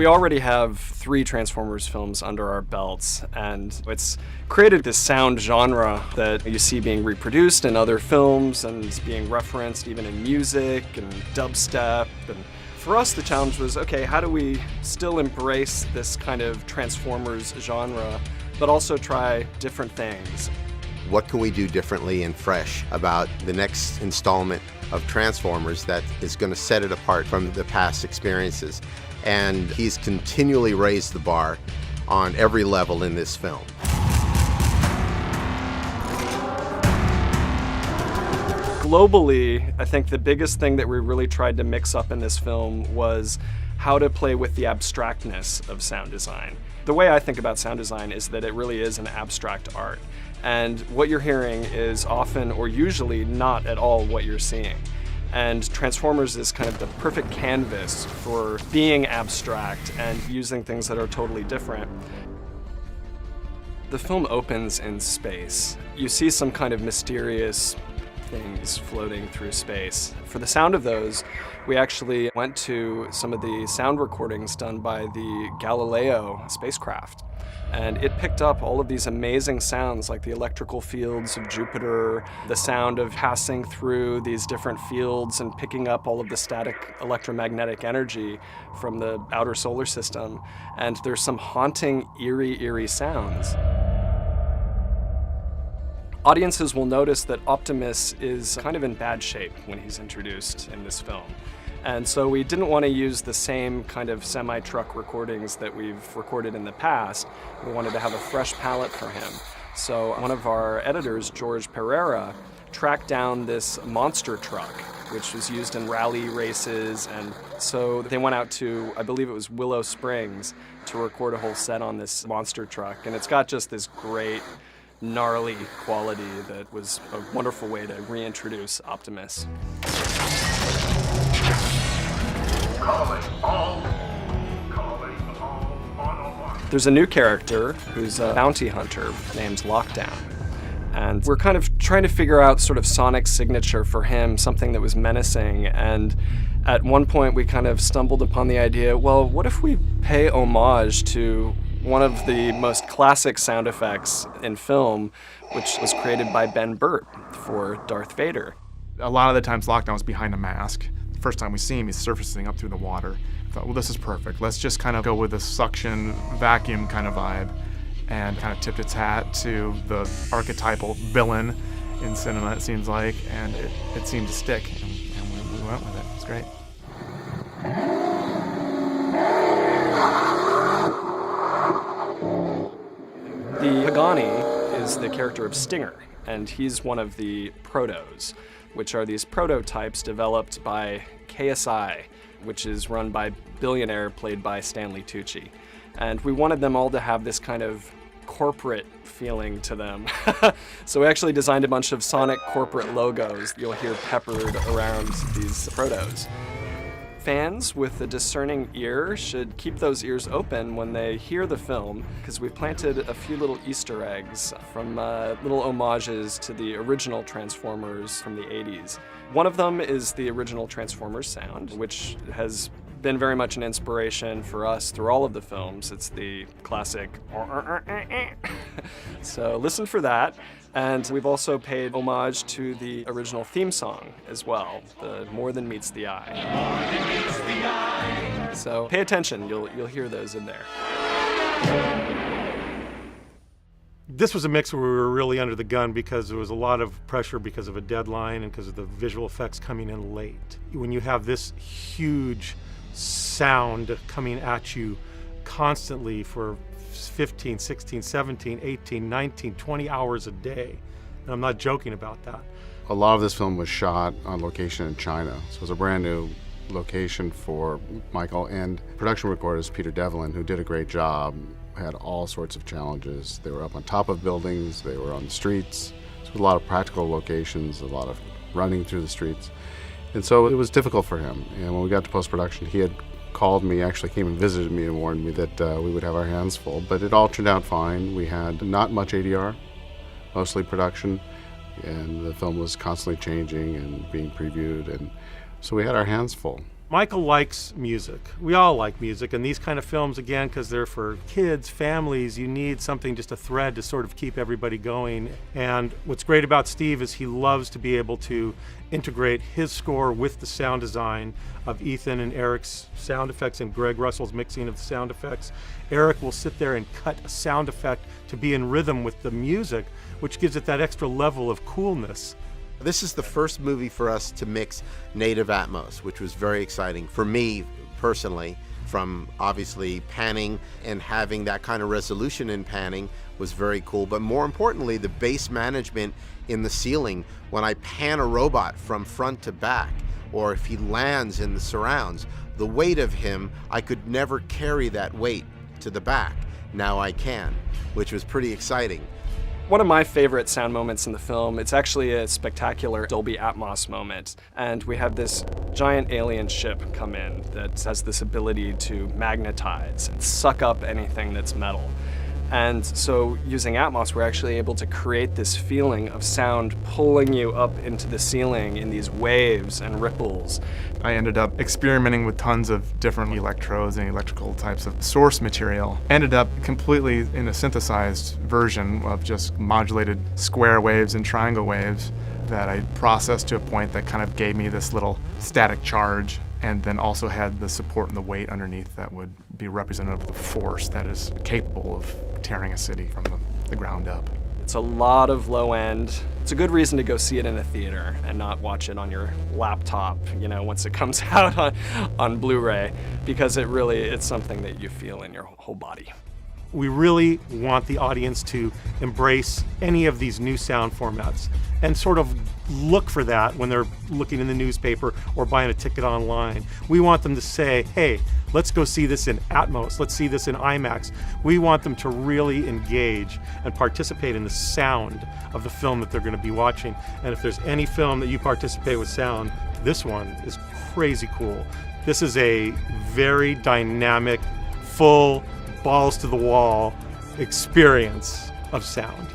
We already have 3 Transformers films under our belts, and it's created this sound genre that you see being reproduced in other films and is being referenced even in music and dubstep. And for us, the challenge was, okay, how do we still embrace this kind of Transformers genre, but also try different things? What can we do differently and fresh about the next installment of Transformers that is going to set it apart from the past experiences? And he's continually raised the bar on every level in this film. Globally, I think the biggest thing that we really tried to mix up in this film was how to play with the abstractness of sound design. The way I think about sound design is that it really is an abstract art. And what you're hearing is often or usually not at all what you're seeing. And Transformers is kind of the perfect canvas for being abstract and using things that are totally different. The film opens in space. You see some kind of mysterious things floating through space. For the sound of those, we actually went to some of the sound recordings done by the Galileo spacecraft. And it picked up all of these amazing sounds like the electrical fields of Jupiter, the sound of passing through these different fields and picking up all of the static electromagnetic energy from the outer solar system. And there's some haunting, eerie sounds. Audiences will notice that Optimus is kind of in bad shape when he's introduced in this film. And so we didn't want to use the same kind of semi-truck recordings that we've recorded in the past. We wanted to have a fresh palette for him. So one of our editors, George Pereira, tracked down this monster truck, which was used in rally races. And so they went out to, I believe it was Willow Springs, to record a whole set on this monster truck. And it's got just this great, gnarly quality that was a wonderful way to reintroduce Optimus. There's a new character who's a bounty hunter named Lockdown. And we're kind of trying to figure out sort of Sonic's signature for him, something that was menacing. And at one point we kind of stumbled upon the idea, well, what if we pay homage to one of the most classic sound effects in film, which was created by Ben Burtt for Darth Vader. A lot of the times Lockdown was behind a mask. The first time we see him, he's surfacing up through the water. I thought, well, this is perfect. Let's just kind of go with a suction, vacuum kind of vibe, and kind of tipped its hat to the archetypal villain in cinema, it seems like, and it seemed to stick, and we went with it. It's great. The Pagani is the character of Stinger, and he's one of the protos, which are these prototypes developed by KSI, which is run by Billionaire, played by Stanley Tucci. And we wanted them all to have this kind of corporate feeling to them. So we actually designed a bunch of Sonic corporate logos you'll hear peppered around these protos. Fans with a discerning ear should keep those ears open when they hear the film, because we've planted a few little Easter eggs from little homages to the original Transformers from the 80s. One of them is the original Transformers sound, which has been very much an inspiration for us through all of the films. It's the classic so listen for that. And we've also paid homage to the original theme song as well, the More Than Meets the Eye. So pay attention, you'll hear those in there. This was a mix where we were really under the gun because there was a lot of pressure because of a deadline and because of the visual effects coming in late. When you have this huge sound coming at you constantly for 15, 16, 17, 18, 19, 20 hours a day. And I'm not joking about that. A lot of this film was shot on location in China. So it was a brand new location for Michael, and production recordist Peter Devlin, who did a great job, had all sorts of challenges. They were up on top of buildings, they were on the streets. So a lot of practical locations, a lot of running through the streets. And so it was difficult for him. And when we got to post-production, he had called me, actually came and visited me and warned me that we would have our hands full. But it all turned out fine. We had not much ADR, mostly production, and the film was constantly changing and being previewed, and so we had our hands full. Michael likes music. We all like music, and these kind of films, again, because they're for kids, families, you need something, just a thread to sort of keep everybody going. And what's great about Steve is he loves to be able to integrate his score with the sound design of Ethan and Eric's sound effects and Greg Russell's mixing of the sound effects. Eric will sit there and cut a sound effect to be in rhythm with the music, which gives it that extra level of coolness. This is the first movie for us to mix native Atmos, which was very exciting for me personally. From obviously panning and having that kind of resolution in panning was very cool, but more importantly, the bass management in the ceiling. When I pan a robot from front to back, or if he lands in the surrounds, the weight of him, I could never carry that weight to the back. Now I can, which was pretty exciting. One of my favorite sound moments in the film, it's actually a spectacular Dolby Atmos moment. And we have this giant alien ship come in that has this ability to magnetize and suck up anything that's metal. And so using Atmos, we're actually able to create this feeling of sound pulling you up into the ceiling in these waves and ripples. I ended up experimenting with tons of different electrodes and electrical types of source material. Ended up completely in a synthesized version of just modulated square waves and triangle waves that I processed to a point that kind of gave me this little static charge, and then also had the support and the weight underneath that would be representative of the force that is capable of tearing a city from the ground up. It's a lot of low end. It's a good reason to go see it in a theater and not watch it on your laptop, you know, once it comes out on Blu-ray, because it's something that you feel in your whole body. We really want the audience to embrace any of these new sound formats and sort of look for that when they're looking in the newspaper or buying a ticket online. We want them to say, hey, let's go see this in Atmos, let's see this in IMAX. We want them to really engage and participate in the sound of the film that they're going to be watching. And if there's any film that you participate with sound, this one is crazy cool. This is a very dynamic, full, balls to the wall experience of sound.